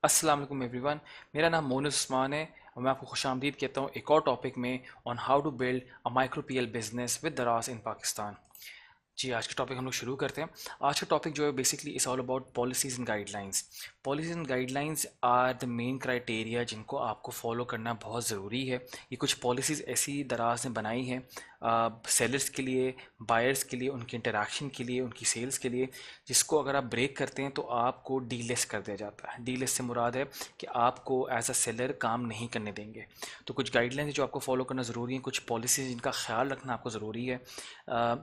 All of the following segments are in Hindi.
अस्सलाम वालेकुम एवरीवन। मेरा नाम मोनस उस्मान है और मैं आपको खुशामदीद कहता हूँ एक और टॉपिक में on how to build a micro PL business with Daraz in Pakistan. जी, आज का टॉपिक हम लोग शुरू करते हैं। आज का टॉपिक जो है basically is all about policies and guidelines. Policies and guidelines are the main criteria जिनको आपको फॉलो करना बहुत ज़रूरी है। ये कुछ पॉलिसीज़ ऐसी दराज ने बनाई हैं सेलर्स के लिए, बायर्स के लिए, उनके इंटरेक्शन के लिए, उनकी सेल्स के लिए, जिसको अगर आप ब्रेक करते हैं तो आपको डीलिस्ट कर दिया जाता है। डीलिस्ट से मुराद है कि आपको एज अ सेलर काम नहीं करने देंगे। तो कुछ गाइडलाइंस जो आपको फॉलो करना ज़रूरी है, कुछ पॉलिसीज़ जिनका ख्याल रखना आपको ज़रूरी है।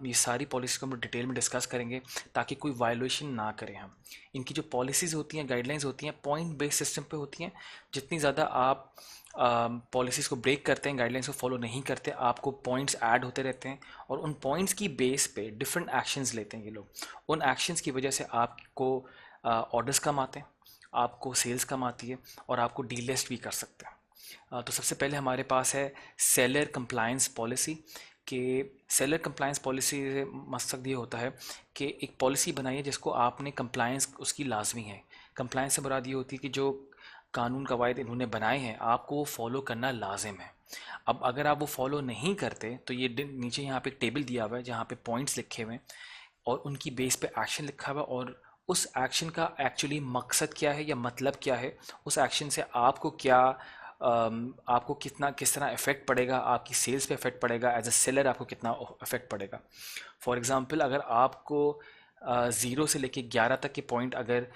ये सारी पॉलिसी को हम डिटेल में डिस्कस करेंगे ताकि कोई वायलेशन ना करें हम। इनकी जो पॉलिसीज़ होती हैं, गाइडलाइंस होती हैं, पॉइंट बेस्ड सिस्टम पे होती हैं। जितनी ज़्यादा आप पॉलिसीज़ को ब्रेक करते हैं, गाइडलाइंस को फॉलो नहीं करते, आपको पॉइंट्स ऐड होते रहते हैं और उन पॉइंट्स की बेस पे डिफरेंट एक्शंस लेते हैं ये लोग। उन एक्शंस की वजह से आपको ऑर्डर्स कम आते हैं, आपको सेल्स कम आती है और आपको डीलिस्ट भी कर सकते हैं। तो सबसे पहले हमारे पास है सेलर कंप्लायंस पॉलिसी। कि सेलर कंप्लायंस पॉलिसी से मकसद ये होता है कि एक पॉलिसी बनाइए जिसको आपने कंप्लायंस उसकी लाजमी है। कंप्लायंस से मुराद ये होती है कि जो कानून कवायद इन्होंने बनाए हैं आपको वो फॉलो करना लाजिम है। अब अगर आप वो फॉलो नहीं करते तो ये नीचे यहाँ पे एक टेबल दिया हुआ है जहाँ पे पॉइंट्स लिखे हुए हैं और उनकी बेस पे एक्शन लिखा हुआ है और उस एक्शन का एक्चुअली मकसद क्या है या मतलब क्या है, उस एक्शन से आपको क्या आपको कितना किस तरह इफेक्ट पड़ेगा, आपकी सेल्स पे इफेक्ट पड़ेगा, एज अ सेलर आपको कितना इफेक्ट पड़ेगा। फॉर एग्जांपल अगर आपको 0 से लेके 11 तक के पॉइंट अगर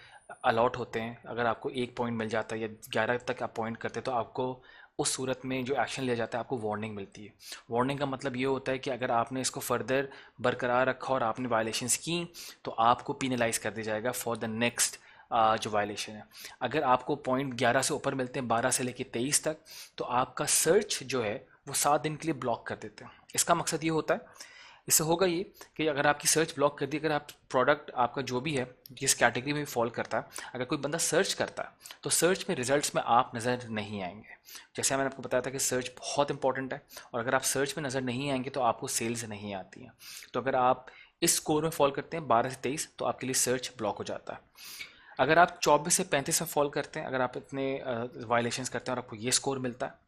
अलॉट होते हैं, अगर आपको एक पॉइंट मिल जाता है या 11 तक आप पॉइंट करते हैं तो आपको उस सूरत में जो एक्शन लिया जाता है आपको वार्निंग मिलती है। वार्निंग का मतलब ये होता है कि अगर आपने इसको फर्दर बरकरार रखा और आपने वायलेशंस की तो आपको पीनलाइज कर दिया जाएगा फॉर द नेक्स्ट जो वायलेशन है। अगर आपको पॉइंट 11 से ऊपर मिलते हैं, 12 से लेके 23 तक, तो आपका सर्च जो है वो 7 दिन के लिए ब्लॉक कर देते हैं। इसका मकसद ये होता है, इससे होगा ये कि अगर आपकी सर्च ब्लॉक कर दी, अगर आप प्रोडक्ट आपका जो भी है जिस कैटेगरी में भी फॉल करता है, अगर कोई बंदा सर्च करता है तो सर्च में रिजल्ट्स में आप नज़र नहीं आएंगे। जैसे मैंने आपको बताया था कि सर्च बहुत इंपॉर्टेंट है और अगर आप सर्च में नज़र नहीं आएंगे तो आपको सेल्स नहीं आती हैं। तो अगर आप इस स्कोर में फॉल करते हैं 12 से 23 तो आपके लिए सर्च ब्लॉक हो जाता है। अगर आप 24 से 35 में फॉल करते हैं, अगर आप इतने वायलेशंस करते हैं और आपको ये स्कोर मिलता है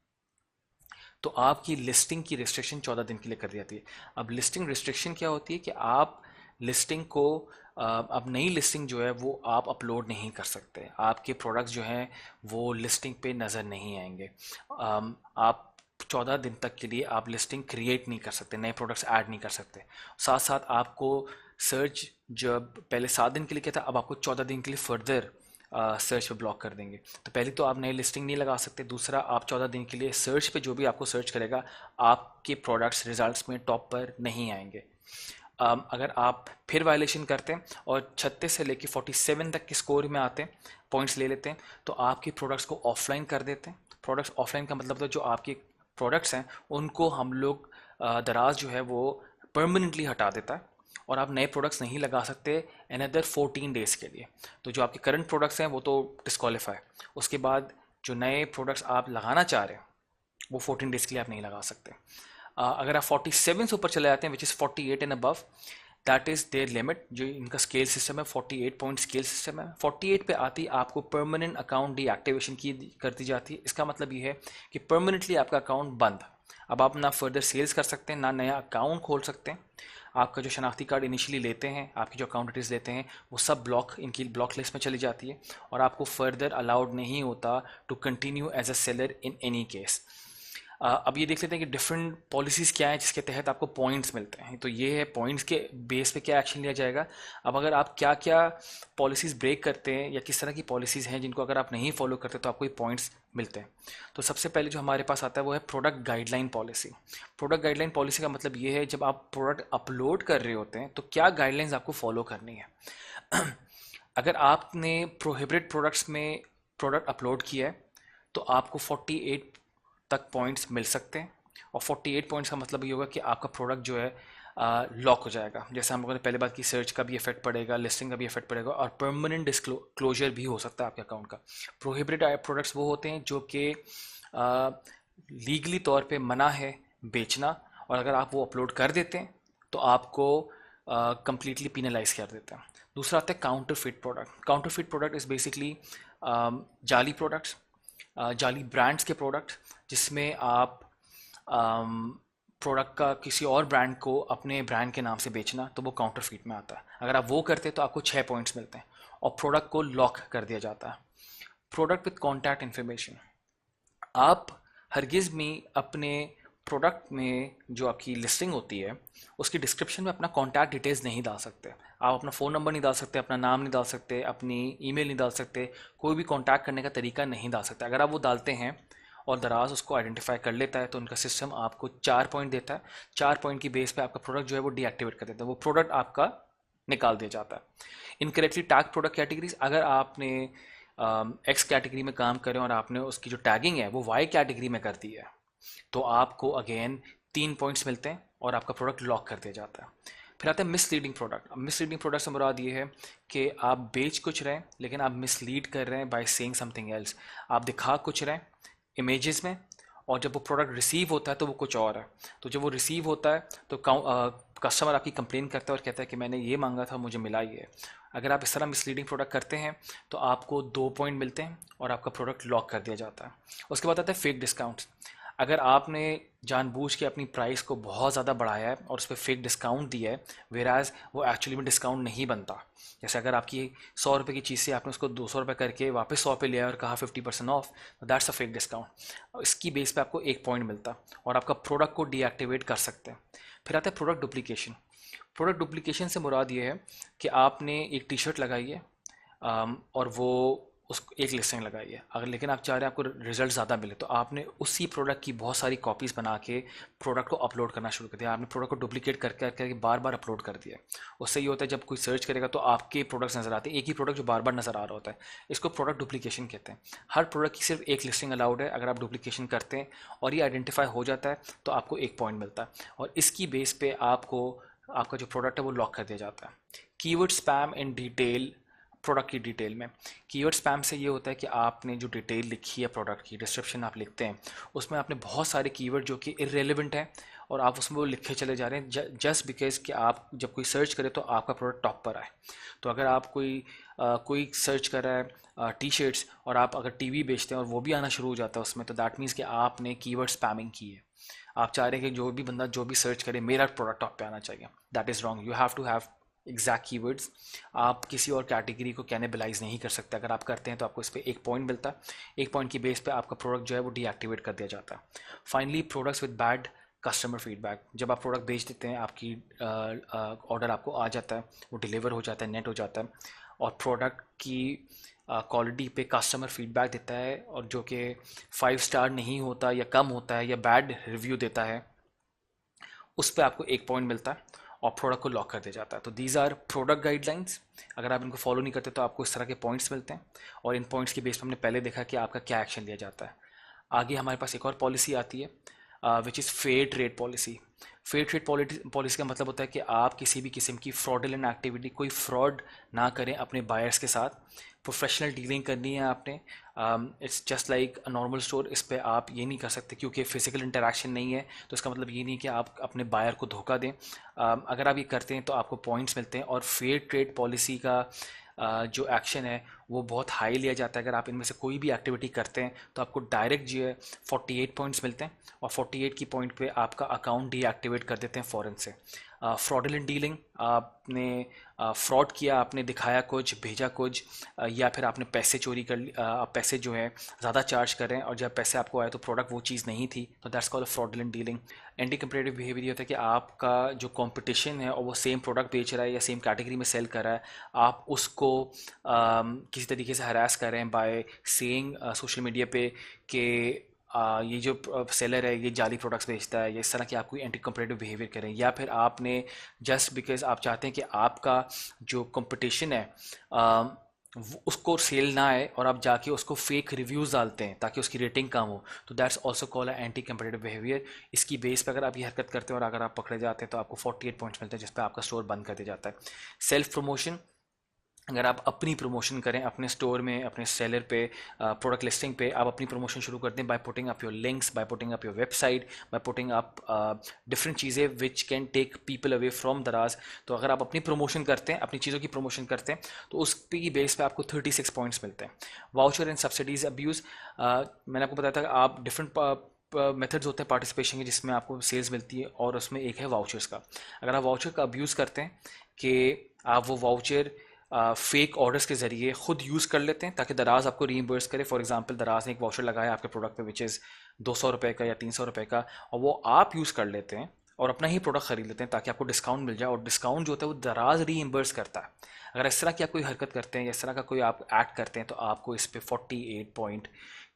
तो आपकी लिस्टिंग की रिस्ट्रिक्शन 14 दिन के लिए कर दी जाती है। अब लिस्टिंग रिस्ट्रिक्शन क्या होती है कि आप लिस्टिंग को अब नई लिस्टिंग जो है वो आप अपलोड नहीं कर सकते, आपके प्रोडक्ट्स जो हैं वो लिस्टिंग पे नज़र नहीं आएंगे। आप 14 दिन तक के लिए आप लिस्टिंग क्रिएट नहीं कर सकते, नए प्रोडक्ट्स ऐड नहीं कर सकते। साथ साथ आपको सर्च जब पहले 7 दिन के लिए क्या था, अब आपको 14 दिन के लिए फर्दर सर्च पे ब्लॉक कर देंगे। तो पहले तो आप नई लिस्टिंग नहीं लगा सकते, दूसरा आप 14 दिन के लिए सर्च पे जो भी आपको सर्च करेगा आपके प्रोडक्ट्स रिजल्ट्स में टॉप पर नहीं आएंगे। अगर आप फिर वायलेशन करते हैं और 36 से लेके 47 तक के स्कोर में आते हैं, पॉइंट्स ले लेते हैं, तो आपके प्रोडक्ट्स को ऑफलाइन कर देते हैं। प्रोडक्ट्स ऑफलाइन का मतलब तो जो आपके प्रोडक्ट्स हैं उनको हम लोग दराज जो है वो परमानेंटली हटा देता है और आप नए प्रोडक्ट्स नहीं लगा सकते अनदर 14 डेज़ के लिए। तो जो आपके करंट प्रोडक्ट्स हैं वो तो डिस्क्वालीफाई, उसके बाद जो नए प्रोडक्ट्स आप लगाना चाह रहे हैं वो 14 डेज़ के लिए आप नहीं लगा सकते। अगर आप 47 से ऊपर चले जाते हैं which is 48 and above, that is their limit. जो इनका स्केल सिस्टम है 48 पॉइंट स्केल सिस्टम है, 48 पे आती है आपको परमानेंट अकाउंट डीएक्टिवेशन की कर दी जाती है। इसका मतलब ये है कि परमानेंटली आपका अकाउंट बंद। अब आप ना फर्दर सेल्स कर सकते हैं ना नया अकाउंट खोल सकते हैं। आपका जो शनाख्ती कार्ड इनिशियली लेते हैं, आपकी जो अकाउंट डिटेल्स लेते हैं वो सब ब्लॉक इनकी ब्लॉक लिस्ट में चली जाती है और आपको फर्दर अलाउड नहीं होता to continue as a seller in any case. अब ये देख लेते हैं कि डिफरेंट पॉलिसीज़ क्या है जिसके तहत आपको पॉइंट्स मिलते हैं। तो ये है पॉइंट्स के बेस पे क्या एक्शन लिया जाएगा। अब अगर आप क्या क्या पॉलिसीज़ ब्रेक करते हैं या किस तरह की पॉलिसीज़ हैं जिनको अगर आप नहीं फॉलो करते तो आपको ये पॉइंट्स मिलते हैं। तो सबसे पहले जो हमारे पास आता है वो है product guideline policy. Product guideline policy का मतलब ये है जब आप प्रोडक्ट अपलोड कर रहे होते हैं तो क्या गाइडलाइंस आपको फॉलो करनी है। अगर आपने प्रोहिबिटेड प्रोडक्ट्स में प्रोडक्ट अपलोड किया है तो आपको 48 तक पॉइंट्स मिल सकते हैं और 48 पॉइंट्स का मतलब ये होगा कि आपका प्रोडक्ट जो है लॉक हो जाएगा। जैसे हम लोगों ने पहले बात की, सर्च का भी इफेक्ट पड़ेगा, लिस्टिंग का भी इफेक्ट पड़ेगा और परमानेंट डिस्क्लोजर भी हो सकता है आपके अकाउंट का। प्रोहिबिटेड प्रोडक्ट्स वो होते हैं जो कि लीगली तौर पे मना है बेचना और अगर आप वो अपलोड कर देते हैं तो आपको कंप्लीटली पीनलाइज कर देते हैं। दूसरा आता है counterfeit product. Counterfeit product is basically जाली प्रोडक्ट्स, जाली ब्रांड्स के प्रोडक्ट, जिसमें आप प्रोडक्ट का किसी और ब्रांड को अपने ब्रांड के नाम से बेचना, तो वो काउंटरफीट में आता है। अगर आप वो करते हैं तो आपको 6 पॉइंट्स मिलते हैं और प्रोडक्ट को लॉक कर दिया जाता है। प्रोडक्ट विथ कॉन्टैक्ट इन्फॉर्मेशन, आप हरगिज़ में अपने प्रोडक्ट में जो आपकी लिस्टिंग होती है उसकी डिस्क्रिप्शन में अपना कॉन्टैक्ट डिटेल्स नहीं डाल सकते। आप अपना फ़ोन नंबर नहीं डाल सकते, अपना नाम नहीं डाल सकते, अपनी ईमेल नहीं डाल सकते, कोई भी कॉन्टैक्ट करने का तरीका नहीं डाल सकते। अगर आप वो डालते हैं और दराज उसको आइडेंटिफाई कर लेता है तो उनका सिस्टम आपको 4 पॉइंट देता है। 4 पॉइंट की बेस पे आपका प्रोडक्ट जो है वो डीएक्टिवेट कर देता है, वो प्रोडक्ट आपका निकाल दिया जाता है। इनकरेक्टली टैग प्रोडक्ट कैटेगरीज, अगर आपने एक्स कैटेगरी में काम करें और आपने उसकी जो टैगिंग है वो वाई कैटेगरी में कर दी है, तो आपको अगेन 3 पॉइंट्स मिलते हैं और आपका प्रोडक्ट लॉक कर दिया जाता है। फिर आता है मिसलीडिंग प्रोडक्ट। अब मिसलीडिंग प्रोडक्ट से मुराद ये है कि आप बेच कुछ रहे हैं लेकिन आप मिसलीड कर रहे हैं बाय सेइंग समथिंग एल्स। आप दिखा कुछ रहे हैं इमेजेस में और जब वो प्रोडक्ट रिसीव होता है तो वो कुछ और है। तो जब वो रिसीव होता है तो कस्टमर आपकी कंप्लेन करता है और कहता है कि मैंने ये मांगा था, मुझे मिला ये। अगर आप इस तरह मिसलीडिंग प्रोडक्ट करते हैं तो आपको 2 पॉइंट मिलते हैं और आपका प्रोडक्ट लॉक कर दिया जाता है। उसके बाद आता है फेक डिस्काउंट्स। अगर आपने जानबूझ के अपनी प्राइस को बहुत ज़्यादा बढ़ाया है और उस पर फेक डिस्काउंट दिया है, वेराज वो एक्चुअली में डिस्काउंट नहीं बनता। जैसे अगर आपकी 100 रुपये की चीज़ से आपने उसको 200 रुपये करके वापस 100 पे लिया और कहा 50% ऑफ, तो दैट्स अ फेक डिस्काउंट। इसकी बेस पे आपको 1 पॉइंट मिलता और आपका प्रोडक्ट को डीएक्टिवेट कर सकते हैं। फिर आता है प्रोडक्ट डुप्लीकेशन। प्रोडक्ट डुप्लीकेशन से मुराद ये है कि आपने एक टी शर्ट लगाई है और वो उस एक लिस्टिंग लगाई है, अगर लेकिन आप चाह रहे हैं आपको रिजल्ट ज़्यादा मिले, तो आपने उसी प्रोडक्ट की बहुत सारी कॉपीज़ बना के प्रोडक्ट को अपलोड करना शुरू कर दिया। आपने प्रोडक्ट को डुप्लीकेट करके बार बार अपलोड कर दिया। उससे ये होता है जब कोई सर्च करेगा तो आपके प्रोडक्ट्स नज़र आते हैं, एक ही प्रोडक्ट जो बार बार नज़र आ रहा होता है। इसको प्रोडक्ट डुप्लीकेशन कहते हैं। हर प्रोडक्ट की सिर्फ एक लिस्टिंग अलाउड है। अगर आप डुप्लीकेशन करते हैं और ये आइडेंटिफाई हो जाता है तो आपको 1 पॉइंट मिलता है और इसकी बेस पे आपको आपका जो प्रोडक्ट है वो लॉक कर दिया जाता है। Keyword spam in detail, product की डिटेल में। कीवर्ड स्पैम से ये होता है कि आपने जो डिटेल लिखी है प्रोडक्ट की, डिस्क्रिप्शन आप लिखते हैं, उसमें आपने बहुत सारे कीवर्ड जो कि इररेलेवेंट हैं और आप उसमें वो लिखे चले जा रहे हैं जस्ट बिकॉज कि आप जब कोई सर्च करे तो आपका प्रोडक्ट टॉप पर आए। तो अगर आप कोई सर्च कर रहा है टी शर्ट्स और आप अगर टीवी बेचते हैं और वो भी आना शुरू हो जाता है उसमें, तो दैट मीन्स कि आपने कीवर्ड स्पैमिंग की है। आप चाह रहे हैं कि जो भी बंदा जो भी सर्च करे मेरा प्रोडक्ट टॉप पे आना चाहिए। That is wrong. You have to have exact keywords. आप किसी और कैटेगरी को कैनिबलाइज नहीं कर सकते। अगर आप करते हैं तो आपको इस पर 1 पॉइंट मिलता है। 1 पॉइंट की बेस पे आपका प्रोडक्ट जो है वो डीएक्टिवेट कर दिया जाता है। Finally products with bad customer feedback. जब आप प्रोडक्ट बेच देते हैं, आपकी ऑर्डर आपको आ जाता है, वो डिलीवर हो जाता है, नेट हो जाता है और प्रोडक्ट की क्वालिटी पे कस्टमर फीडबैक देता है और जो कि 5 स्टार नहीं होता या कम होता है या बैड रिव्यू देता है, उस पर आपको 1 पॉइंट मिलता है और प्रोडक्ट को लॉक कर दिया जाता है। तो दीज आर प्रोडक्ट गाइडलाइंस। अगर आप इनको फॉलो नहीं करते तो आपको इस तरह के पॉइंट्स मिलते हैं और इन पॉइंट्स के बेस पर हमने पहले देखा कि आपका क्या एक्शन लिया जाता है। आगे हमारे पास एक और पॉलिसी आती है which is fair trade policy. Fair trade policy का मतलब होता है कि आप किसी भी किस्म की फ्रॉडुलेंट एक्टिविटी, कोई फ्रॉड ना करें अपने बायर्स के साथ। प्रोफेशनल डीलिंग करनी है आपने। It's just like a normal store. इस पे आप ये नहीं कर सकते क्योंकि फिजिकल इंटरेक्शन नहीं है, तो इसका मतलब ये नहीं कि आप अपने बायर को धोखा दें। अगर आप ये करते हैं तो आपको पॉइंट्स मिलते हैं और फेयर ट्रेड पॉलिसी का जो एक्शन है वो बहुत हाई लिया जाता है। अगर आप इनमें से कोई भी एक्टिविटी करते हैं तो आपको डायरेक्ट जो है 48 पॉइंट्स मिलते हैं और 48 की पॉइंट पे आपका अकाउंट डीएक्टिवेट कर देते हैं फ़ौरन से। फ्रॉडुलेंट डीलिंग, आपने फ्रॉड किया, आपने दिखाया कुछ, भेजा कुछ, या फिर आपने पैसे चोरी कर आप पैसे जो है ज़्यादा चार्ज कर रहे हैं और जब पैसे आपको आए तो प्रोडक्ट वो चीज़ नहीं थी, तो that's called fraudulent dealing. Anti competitive behaviour होता है कि आपका जो कंपटीशन है और वो सेम प्रोडक्ट बेच रहा है या सेम कैटेगरी में सेल कर रहा है, आप उसको किसी तरीके से हरास कर रहे हैं बाय सेइंग सोशल मीडिया पे कि ये जो सेलर है ये जाली प्रोडक्ट्स बेचता है, या इस तरह की आप कोई एंटी कम्पिटिटिव बिहेवियर करें। या फिर आपने जस्ट बिकॉज आप चाहते हैं कि आपका जो कंपटीशन है उसको सेल ना आए और आप जाके उसको फेक रिव्यूज़ डालते हैं ताकि उसकी रेटिंग कम हो, तो दैट्स ऑल्सो कॉल है एंटी कम्पिटिटिव बिहेवियर। इसकी बेस पर अगर आप ये हरकत करते हैं और अगर आप पकड़े जाते हैं तो आपको 48 पॉइंट्स मिलते हैं जिस पर आपका स्टोर बंद कर दिया जाता है। सेल्फ प्रमोशन, अगर आप अपनी प्रमोशन करें अपने स्टोर में, अपने सेलर पे, प्रोडक्ट लिस्टिंग पे, आप अपनी प्रमोशन शुरू कर दें by putting up your links, by putting up your website, by putting up different चीज़ें which can take people away from दराज। तो अगर आप अपनी प्रमोशन करते हैं, अपनी चीज़ों की प्रमोशन करते हैं, तो उस की बेस पे आपको 36 पॉइंट्स मिलते हैं। वाउचर एंड सब्सिडीज अब्यूज़, मैंने आपको बताया था कि आप डिफरेंट मेथड्स होते हैं पार्टिसिपेशन के जिसमें आपको सेल्स मिलती है, और उसमें एक है वाउचर्स का। अगर आप वाउचर का अब्यूज़ करते हैं कि आप वो वाउचर फेक ऑर्डर्स के ज़रिए खुद यूज़ कर लेते हैं ताकि दराज आपको रीइंबर्स करे। फॉर एग्जांपल, दराज ने एक वाउचर लगाया आपके प्रोडक्ट पे विच इज़ 200 रुपये का या 300 रुपये का, और वो आप यूज़ कर लेते हैं और अपना ही प्रोडक्ट ख़रीद लेते हैं ताकि आपको डिस्काउंट मिल जाए, और डिस्काउंट जो होता है वो दराज रीइंबर्स करता है। अगर इस तरह की आप कोई हरकत करते हैं या इस तरह का कोई आप एक्ट करते हैं तो आपको इस पर 48 पॉइंट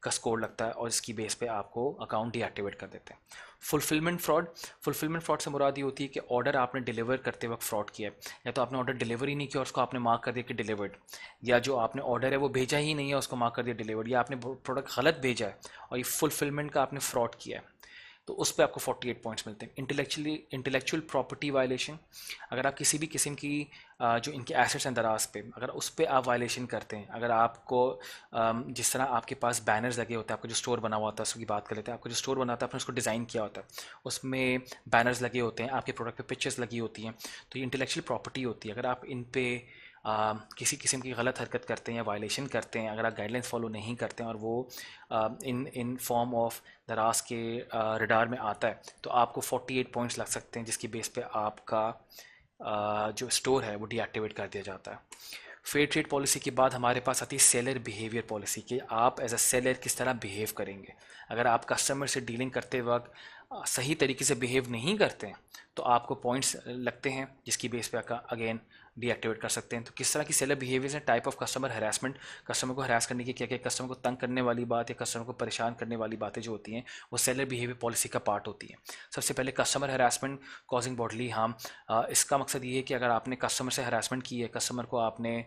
का स्कोर लगता है, और इसकी बेस पे आपको अकाउंट डीएक्टिवेट कर देते हैं। फुलफिलमेंट फ्रॉड से मुराद ये होती है कि ऑर्डर आपने डिलीवर करते वक्त फ्रॉड किया है, या तो आपने ऑर्डर डिलीवर ही नहीं किया और उसको आपने मार्क कर दिया कि डिलीवर्ड, या जो आपने ऑर्डर है वो भेजा ही नहीं है उसको मार्क कर दिया डिलीवर्ड, या आपने प्रोडक्ट गलत भेजा है और ये फुलफिलमेंट का आपने फ्रॉड किया है, तो उस पर आपको 48 पॉइंट्स मिलते हैं। इंटेलेक्चुअल प्रॉपर्टी वायलेशन, अगर आप किसी भी किस्म की जो इनके एसेट्स हैं दराज पे, अगर उस पर आप वायलेशन करते हैं, अगर आपको जिस तरह आपके पास बैनर्स लगे होते हैं, आपका जो स्टोर बना हुआ होता है उसकी बात कर लेते हैं, आपका जो स्टोर बना होता है आपने उसको डिज़ाइन किया होता है, उसमें बैनर्स लगे होते हैं, आपके प्रोडक्ट पे पिक्चर्स लगी होती हैं, तो ये इंटेलेक्चुअल प्रॉपर्टी होती है। अगर आप इन पे किसी किस्म की गलत हरकत करते हैं या वायलेशन करते हैं, अगर आप गाइडलाइंस फॉलो नहीं करते हैं और वो इन फॉर्म ऑफ दराज के रडार में आता है, तो आपको 48 पॉइंट्स लग सकते हैं, जिसकी बेस पे आपका जो स्टोर है वो डीएक्टिवेट कर दिया जाता है। फेयर ट्रेड पॉलिसी के बाद हमारे पास आती है सेलर बिहेवियर पॉलिसी, कि आप एज अ सेलर किस तरह बिहेव करेंगे। अगर आप कस्टमर से डीलिंग करते वक्त सही तरीके से बिहेव नहीं करते हैं तो आपको पॉइंट्स लगते हैं, जिसकी बेस पे अगेन डीएक्टिवेट कर सकते हैं। तो किस तरह की सेलर बिहेवियर्स हैं, type of customer harassment, customer को हरास करने की क्या क्या, कस्टमर को तंग करने वाली बात या कस्टमर को परेशान करने वाली बातें जो होती हैं वो सेलर बिहेवियर पॉलिसी का पार्ट होती है। सबसे पहले customer harassment causing bodily harm, इसका मकसद ये है कि अगर आपने कस्टमर से हरासमेंट की है, कस्टमर को आपने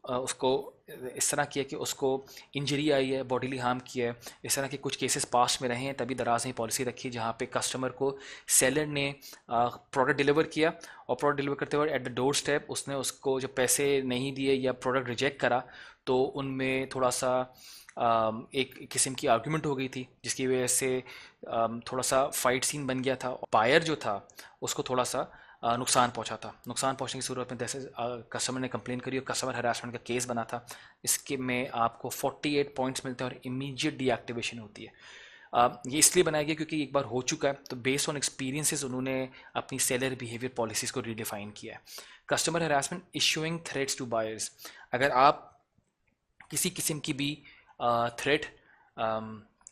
उसको इस तरह किया कि उसको इंजरी आई है, बॉडीली हार्म किया है, इस तरह के कुछ केसेस पास्ट में रहे हैं, तभी दराज ने पॉलिसी रखी जहाँ पे कस्टमर को सेलर ने प्रोडक्ट डिलीवर किया और प्रोडक्ट डिलीवर करते वक्त एट द डोर स्टेप उसने उसको जो पैसे नहीं दिए या प्रोडक्ट रिजेक्ट करा, तो उनमें थोड़ा सा एक किस्म की आर्गुमेंट हो गई थी, जिसकी वजह से थोड़ा सा फाइट सीन बन गया था। बायर जो था उसको थोड़ा सा नुकसान पहुंचा था। नुकसान पहुंचने की सूरत में जैसे कस्टमर ने कंप्लेन करी और कस्टमर हरासमेंट का केस बना था, इसके में आपको 48 पॉइंट्स मिलते हैं और इमीडिएट डीएक्टिवेशन होती है। ये इसलिए बनाया गया क्योंकि एक बार हो चुका है, तो बेस्ड ऑन एक्सपीरियंसेस उन्होंने अपनी सेलर बिहेवियर पॉलिसीज को रीडिफाइन किया है। Customer harassment issuing threats to buyers, अगर आप किसी किस्म की भी थ्रेट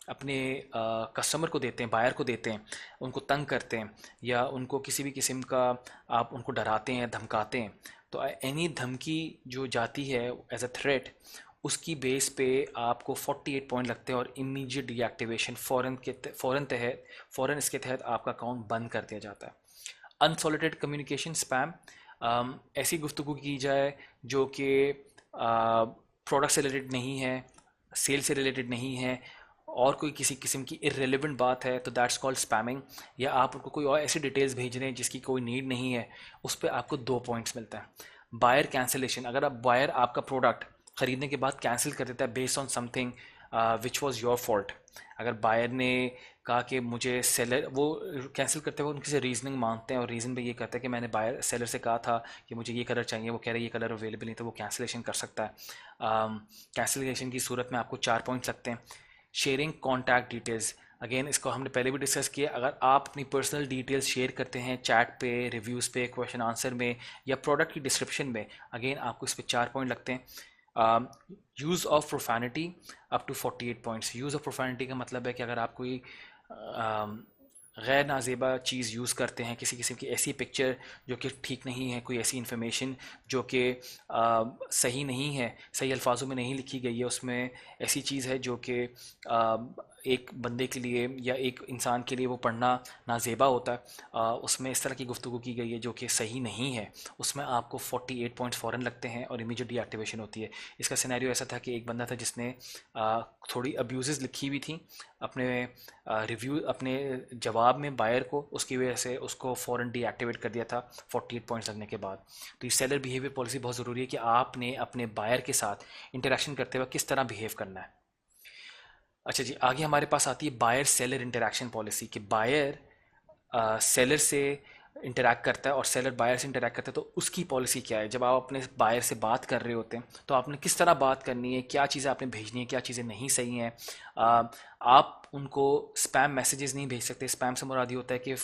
अपने कस्टमर को देते हैं, बायर को देते हैं, उनको तंग करते हैं या उनको किसी भी किस्म का आप उनको डराते हैं, धमकाते हैं, तो एनी धमकी जो जाती है एज अ थ्रेट, उसकी बेस पे आपको 48 पॉइंट लगते हैं और इमीडिएट डीएक्टिवेशन फ़ौरन इसके तहत आपका अकाउंट बंद कर दिया जाता है। अनसॉलिटेड कम्युनिकेशन स्पैम, ऐसी गुफ्तगू की जाए जो कि प्रोडक्ट से रिलेटेड नहीं है, सेल से रिलेटेड नहीं है, और कोई किसी किस्म की इररेलेवेंट बात है, तो दैट्स कॉल्ड स्पैमिंग। या आप उनको कोई और ऐसी डिटेल्स भेज रहे हैं जिसकी कोई नीड नहीं है, उस पर आपको 2 पॉइंट्स मिलता है। बायर कैंसिलेशन, अगर आप बायर आपका प्रोडक्ट ख़रीदने के बाद कैंसिल कर देता है based on something which was your fault, अगर बायर ने कहा कि मुझे सेलर, वो कैंसिल करते हुए उनकी से रीजनिंग मांगते हैं और रीज़न पे ये कहता है कि मैंने बायर सेलर से कहा था कि मुझे ये कलर चाहिए, वो कह रहे हैं ये कलर अवेलेबल नहीं, तो वो कैंसिलेशन कर सकता है। कैंसिलेशन की सूरत में आपको 4 पॉइंट्स लगते हैं। शेयरिंग कॉन्टैक्ट डिटेल्स, अगेन इसको हमने पहले भी डिस्कस किया, अगर आप अपनी पर्सनल डिटेल्स शेयर करते हैं चैट पे, रिव्यूज़ पे, क्वेश्चन आंसर में या प्रोडक्ट की डिस्क्रिप्शन में, अगेन आपको इस पर 4 पॉइंट लगते हैं। Use of profanity up to 48 points. Use of profanity का मतलब है कि अगर आप कोई गैर नाजेबा चीज़ यूज़ करते हैं, किसी किस्म की ऐसी पिक्चर जो कि ठीक नहीं है, कोई ऐसी इन्फॉर्मेशन जो कि सही नहीं है, सही अल्फाजों में नहीं लिखी गई है, उसमें ऐसी चीज़ है जो कि एक बंदे के लिए या एक इंसान के लिए वो पढ़ना नाजेबा होता है। उसमें इस तरह की गुफ्तगू की गई है जो कि सही नहीं है। उसमें आपको 48 पॉइंट्स फ़ौरन लगते हैं और इमीडिएट डीएक्टिवेशन होती है। इसका सिनेरियो ऐसा था कि एक बंदा था जिसने थोड़ी अब्यूज़ लिखी हुई थी अपने रिव्यू, अपने जवाब में बायर को, उसकी वजह से उसको फ़ौरन डीएक्टिवेट कर दिया था 48 पॉइंट्स लगने के बाद। तो ये सेलर बिहेवियर पॉलिसी बहुत ज़रूरी है कि आपने अपने बायर के साथ इंटरेक्शन करते हुए किस तरह बिहेव करना है। अच्छा जी, आगे हमारे पास आती है बायर सेलर इंटरेक्शन पॉलिसी कि बायर सेलर से इंटरैक्ट करता है और सेलर बायर से इंटरैक्ट करता है, तो उसकी पॉलिसी क्या है। जब आप अपने बायर से बात कर रहे होते हैं तो आपने किस तरह बात करनी है, क्या चीज़ें आपने भेजनी है, क्या चीज़ें नहीं सही हैं। आ, आप उनको स्पैम मैसेजेस नहीं भेज सकते। स्पैम से मुराद ये होता है कि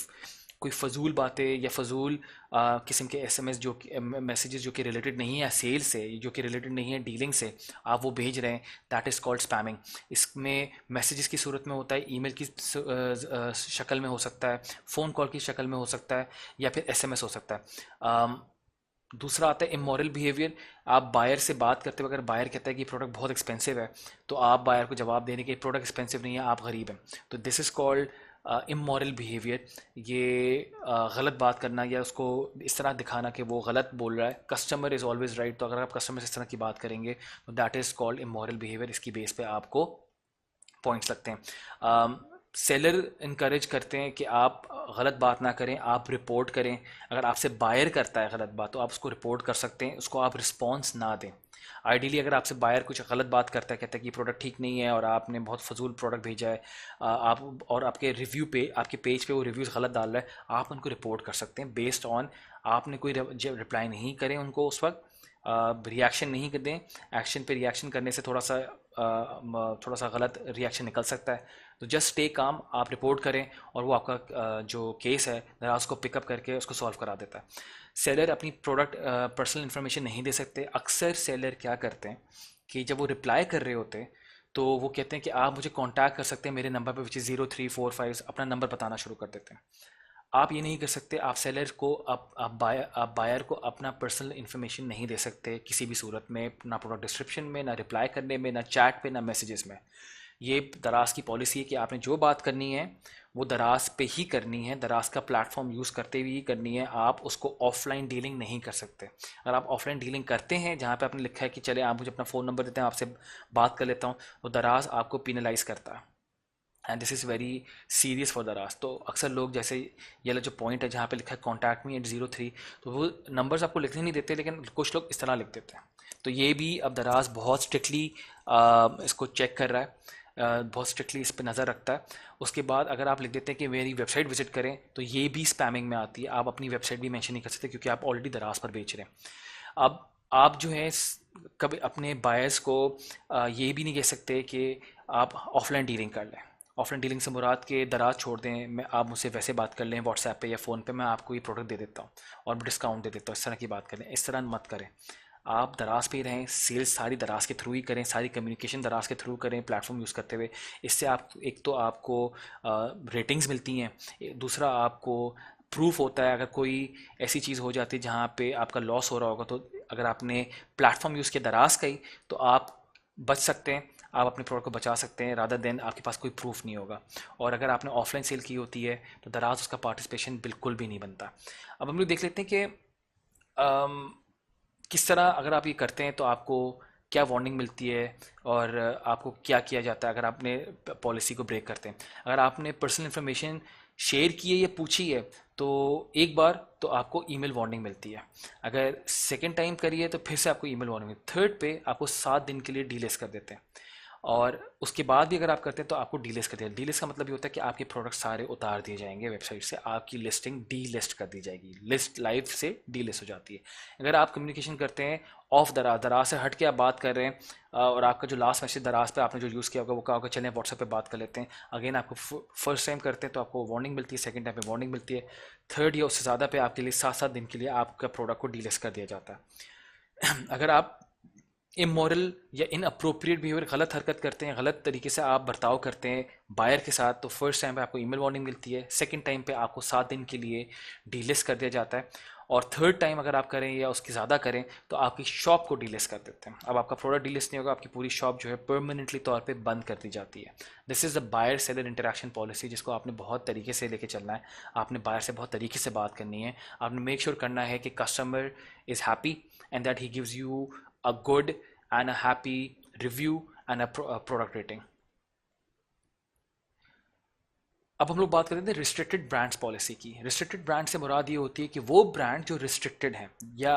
कोई फजूल बातें या फजूल किस्म के एसएमएस जो कि मैसेजेस जो कि रिलेटेड नहीं है सेल से, जो कि रिलेटेड नहीं है डीलिंग से, आप वो भेज रहे हैं, दैट इज़ कॉल्ड स्पैमिंग। इसमें मैसेजेस की सूरत में होता है, ईमेल की शक्ल में हो सकता है, फ़ोन कॉल की शक्ल में हो सकता है, या फिर एसएमएस हो सकता है। दूसरा आता है इमोरल बिहेवियर। आप बायर से बात करते हुए अगर बायर कहता है कि प्रोडक्ट बहुत एक्सपेंसिव है, तो आप बायर को जवाब देने के प्रोडक्ट एक्सपेंसिव नहीं है, आप गरीब हैं, तो this is called immoral behaviour. ये गलत बात करना या उसको इस तरह दिखाना कि वो गलत बोल रहा है। कस्टमर इज़ ऑलवेज राइट, तो अगर आप कस्टमर से इस तरह की बात करेंगे तो that is called immoral behaviour. इसकी बेस पे आपको पॉइंट्स लगते हैं। सेलर इनकरेज करते हैं कि आप गलत बात ना करें, आप रिपोर्ट करें। अगर आपसे बायर करता है गलत बात तो आप उसको रिपोर्ट कर सकते हैं, उसको आप रिस्पॉन्स ना दें। आइडियली अगर आपसे बायर कुछ गलत बात करता है, कहता है कि प्रोडक्ट ठीक नहीं है और आपने बहुत फजूल प्रोडक्ट भेजा है, आप और आपके रिव्यू पे, आपके पेज पे वो रिव्यूज़ गलत डाल रहा है, आप उनको रिपोर्ट कर सकते हैं बेस्ड ऑन, आपने कोई रिप्लाई नहीं करें उनको उस वक्त, रिएक्शन नहीं कर दें। एक्शन पे रिएक्शन करने से थोड़ा सा गलत रिएक्शन निकल सकता है। तो जस्ट स्टे काम, आप रिपोर्ट करें और वो आपका जो केस है ज़रा उसको पिकअप करके उसको सॉल्व करा देता है। सेलर अपनी प्रोडक्ट पर्सनल इन्फॉर्मेशन नहीं दे सकते। अक्सर सेलर क्या करते हैं कि जब वो रिप्लाई कर रहे होते हैं तो वो कहते हैं कि आप मुझे कांटेक्ट कर सकते हैं मेरे नंबर पर, विच इज़ 0345, अपना नंबर बताना शुरू कर देते हैं। आप ये नहीं कर सकते। आप सेलर को, आप बायर को अपना पर्सनल इन्फॉर्मेशन नहीं दे सकते किसी भी सूरत में, ना प्रोडक्ट डिस्क्रिप्शन में, ना रिप्लाई करने में, ना चैट पे, ना मैसेजेस में। ये दराज की पॉलिसी है कि आपने जो बात करनी है वो दराज पे ही करनी है, दराज का प्लेटफॉर्म यूज़ करते हुए ही करनी है। आप उसको ऑफलाइन डीलिंग नहीं कर सकते। अगर आप ऑफलाइन डीलिंग करते हैं जहाँ पे आपने लिखा है कि चले आप मुझे अपना फ़ोन नंबर देते हैं, आपसे बात कर लेता हूँ, तो दराज आपको पिनलाइज करता है, and this is very serious for दराज। तो अक्सर लोग, जैसे ये वाला जो पॉइंट है जहाँ पे लिखा है कॉन्टैक्ट मी एट 03, तो वो नंबर्स आपको लिखने नहीं देते, लेकिन कुछ लोग इस तरह लिख देते हैं। तो ये भी अब दराज बहुत स्ट्रिक्टली इसको चेक कर रहा है, बहुत स्ट्रिक्टली इस पर नज़र रखता है। उसके बाद अगर आप लिख देते हैं कि मेरी वेबसाइट विजिट करें, तो ये भी स्पैमिंग में आती है। आप अपनी वेबसाइट भी मेंशन नहीं कर सकते क्योंकि आप ऑलरेडी दराज पर बेच रहे हैं। अब आप जो है कभी अपने बायर्स को ये भी नहीं कह सकते कि आप ऑफलाइन डीलिंग कर लें। ऑफलाइन डीलिंग से मुराद के दराज छोड़ दें, मैं आप मुझसे वैसे बात कर लें व्हाट्सएप पे या फ़ोन पे, मैं आपको ये प्रोडक्ट दे देता हूँ और डिस्काउंट दे देता हूँ, इस तरह की बात करें, इस तरह मत करें। आप दराज पे ही रहें, सेल्स सारी दराज के थ्रू ही करें, सारी कम्युनिकेशन दराज के थ्रू करें प्लेटफॉर्म यूज़ करते हुए। इससे आप, एक तो आपको रेटिंग्स मिलती हैं, दूसरा आपको प्रूफ होता है अगर कोई ऐसी चीज़ हो जाती है जहाँ पे आपका लॉस हो रहा होगा, तो अगर आपने प्लेटफॉर्म यूज़ किया दराज का ही, तो आप बच सकते हैं, आप अपने प्रोडक्ट को बचा सकते हैं, रादर देन आपके पास कोई प्रूफ नहीं होगा। और अगर आपने ऑफलाइन सेल की होती है तो दराज उसका पार्टिसिपेशन बिल्कुल भी नहीं बनता। अब हम लोग देख लेते हैं कि अम, किस तरह अगर आप ये करते हैं तो आपको क्या वार्निंग मिलती है और आपको क्या किया जाता है अगर आपने पॉलिसी को ब्रेक करते हैं। अगर आपने पर्सनल इन्फॉर्मेशन शेयर की है या पूछी है तो एक बार तो आपको ईमेल वार्निंग मिलती है। अगर सेकंड टाइम करिए तो फिर से आपको ईमेल वार्निंग मिलती है। थर्ड पे आपको 7 दिन के लिए डीलेस कर देते हैं, और उसके बाद भी अगर आप करते हैं तो आपको डीलिस्ट कर दिया। डीलिस्ट का मतलब ये होता है कि आपके प्रोडक्ट सारे उतार दिए जाएंगे वेबसाइट से, आपकी लिस्टिंग डी लिस्ट कर दी जाएगी, लिस्ट लाइव से डी लिस्ट हो जाती है। अगर आप कम्युनिकेशन करते हैं ऑफ दराज, दराज से हट के आप बात कर रहे हैं, और आपका जो लास्ट मैसेज दराज पे आपने जो यूज़ किया होगा वो कहा होगा चलें व्हाट्सएप पे बात कर लेते हैं, अगेन आपको फर्स्ट टाइम करते हैं तो आपको वार्निंग मिलती है, सेकंड टाइम पे वार्निंग मिलती है, थर्ड या उससे ज़्यादा पे आपके लिए 7 7 दिन के लिए आपका प्रोडक्ट को डीलिस्ट कर दिया जाता है। अगर आप इमोरल या इन अप्रोप्रिएट बिहेवियर, गलत हरकत करते हैं, गलत तरीके से आप बर्ताव करते हैं बायर के साथ, तो फर्स्ट टाइम पे आपको ईमेल वार्निंग मिलती है, सेकंड टाइम पे आपको 7 दिन के लिए डीलिस्ट कर दिया जाता है। और थर्ड टाइम अगर आप करें या उसकी ज़्यादा करें तो आपकी शॉप को डीलिस्ट कर देते हैं। अब आपका प्रोडक्ट डीलिस्ट नहीं होगा, आपकी पूरी शॉप जो है परमानेंटली तौर पे बंद कर दी जाती है। This is the buyer seller interaction policy, जिसको आपने बहुत तरीके से लेके चलना है। आपने बायर से बहुत तरीके से बात करनी है। आपने मेक श्योर करना है कि customer is happy and that he gives you a good and a happy review and a product rating. अब हम लोग बात करते हैं रिस्ट्रिक्टेड ब्रांड्स पॉलिसी की। रिस्ट्रिक्टेड ब्रांड से मुराद ये होती है कि वो ब्रांड जो रिस्ट्रिक्टेड हैं, या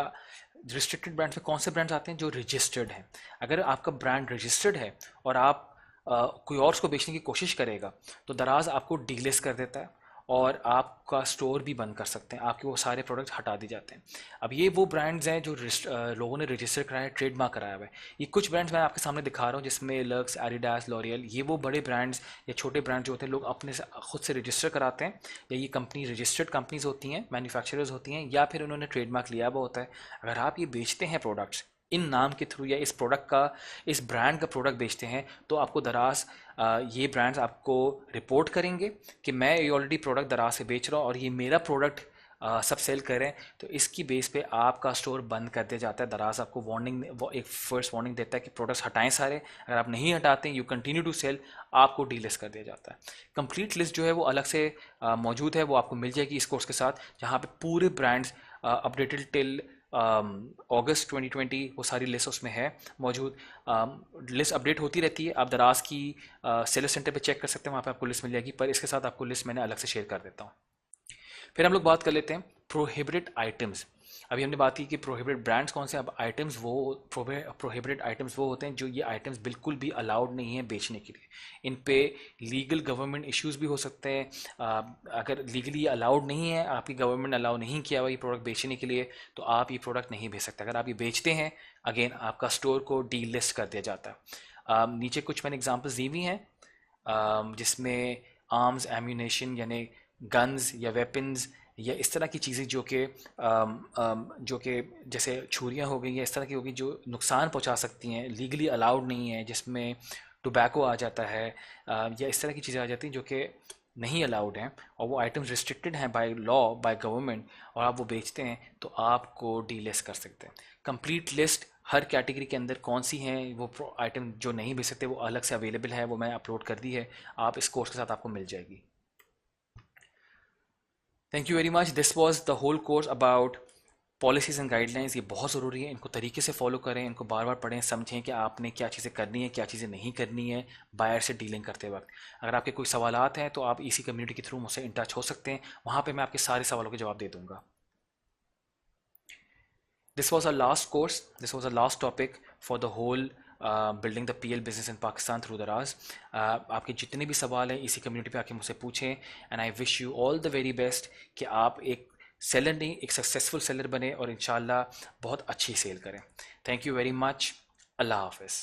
रिस्ट्रिक्टेड ब्रांड्स में कौन से ब्रांड्स आते हैं जो रजिस्टर्ड हैं। अगर आपका ब्रांड रजिस्टर्ड है और आप कोई और उसको बेचने की कोशिश करेगा तो दराज आपको डीलिस्ट कर देता है और आपका स्टोर भी बंद कर सकते हैं, आपके वो सारे प्रोडक्ट्स हटा दिए जाते हैं। अब ये वो ब्रांड्स हैं जो लोगों ने रजिस्टर कराया है, ट्रेडमार्क कराया हुआ है। ये कुछ ब्रांड्स मैं आपके सामने दिखा रहा हूँ, जिसमें लक्स, एडिडास, लॉरियल, ये वो बड़े ब्रांड्स या छोटे ब्रांड जो होते हैं लोग अपने से खुद से रजिस्टर कराते हैं, या ये कंपनी रजिस्टर्ड कंपनीज होती हैं, मैन्युफैक्चरर्स होती हैं, या फिर उन्होंने ट्रेडमार्क लिया हुआ होता है। अगर आप ये बेचते हैं प्रोडक्ट्स इन नाम के थ्रू, या इस प्रोडक्ट का, इस ब्रांड का प्रोडक्ट बेचते हैं, तो आपको दराज ये ब्रांड्स आपको रिपोर्ट करेंगे कि मैं ये ऑलरेडी प्रोडक्ट दराज से बेच रहा हूँ और ये मेरा प्रोडक्ट सब सेल करें, तो इसकी बेस पे आपका स्टोर बंद कर दिया जाता है। दराज आपको वार्निंग, वो एक फर्स्ट वार्निंग देता है कि प्रोडक्ट्स हटाएं सारे। अगर आप नहीं हटाते, यू कंटिन्यू टू सेल, आपको डीलिस्ट कर दिया जाता है। कंप्लीट लिस्ट जो है वो अलग से मौजूद है, वो आपको मिल जाएगी इस कोर्स के साथ, जहाँ पे पूरे ब्रांड्स अपडेटेड टिल अगस्त 2020 वो सारी लिस्ट उसमें है मौजूद। लिस्ट अपडेट होती रहती है। आप दराज की सेलर सेंटर पे चेक कर सकते हैं, वहाँ पे आपको लिस्ट मिल जाएगी, पर इसके साथ आपको लिस्ट मैंने अलग से शेयर कर देता हूँ। फिर हम लोग बात कर लेते हैं प्रोहिबिटेड आइटम्स। अभी हमने बात की कि प्रोहिबिटेड ब्रांड्स कौन से, अब आइटम्स वो, प्रोहिबिटेड आइटम्स वो होते हैं जो ये आइटम्स बिल्कुल भी अलाउड नहीं है बेचने के लिए। इन पे लीगल गवर्नमेंट इश्यूज भी हो सकते हैं। अगर लीगली अलाउड नहीं है, आपकी गवर्नमेंट अलाउ नहीं किया हुआ ये प्रोडक्ट बेचने के लिए, तो आप ये प्रोडक्ट नहीं बेच सकते। अगर आप ये बेचते हैं, अगेन आपका स्टोर को डी लिस्ट कर दिया जाता है। नीचे कुछ मैंने एग्जाम्पल्स दी हुई हैं, जिसमें आर्म्स, एम्यूनेशन यानी गन्स या वेपन्स, या इस तरह की चीज़ें जो कि जैसे छुरियाँ हो गई या इस तरह की हो गई जो नुकसान पहुंचा सकती हैं, लीगली अलाउड नहीं है, जिसमें टोबैको आ जाता है, या इस तरह की चीज़ें आ जाती हैं जो कि नहीं अलाउड हैं और वो आइटम्स रिस्ट्रिक्टेड हैं बाय लॉ, बाय गवर्नमेंट, और आप वो बेचते हैं, तो आपको डीलिस्ट कर सकते हैं। कंप्लीट लिस्ट हर कैटेगरी के अंदर कौन सी हैं वो आइटम जो नहीं बेच सकते, वो अलग से अवेलेबल है, वो मैं अपलोड कर दी है, आप इस कोर्स के साथ आपको मिल जाएगी। Thank you very much. This was the whole course about policies and guidelines. ये बहुत ज़रूरी है, इनको तरीके से फॉलो करें, इनको बार बार पढ़ें, समझें कि आपने क्या चीज़ें करनी है, क्या चीज़ें नहीं करनी है बायर से डीलिंग करते वक्त। अगर आपके कोई सवालात हैं तो आप इसी कम्युनिटी के थ्रू मुझसे इन टच हो सकते हैं, वहाँ पे मैं आपके सारे सवालों के जवाब दे दूँगा। This was our last course. This was our last topic for the whole building the PL business in Pakistan through Daraz. आपके जितने भी सवाल हैं इसी कम्युनिटी पे आके मुझसे पूछें, and I wish you all the very best कि आप एक सेलर नहीं, एक सक्सेसफुल सेलर बने और इंशाल्लाह बहुत अच्छी सेल करें। Thank you very much. Allah हाफिज़।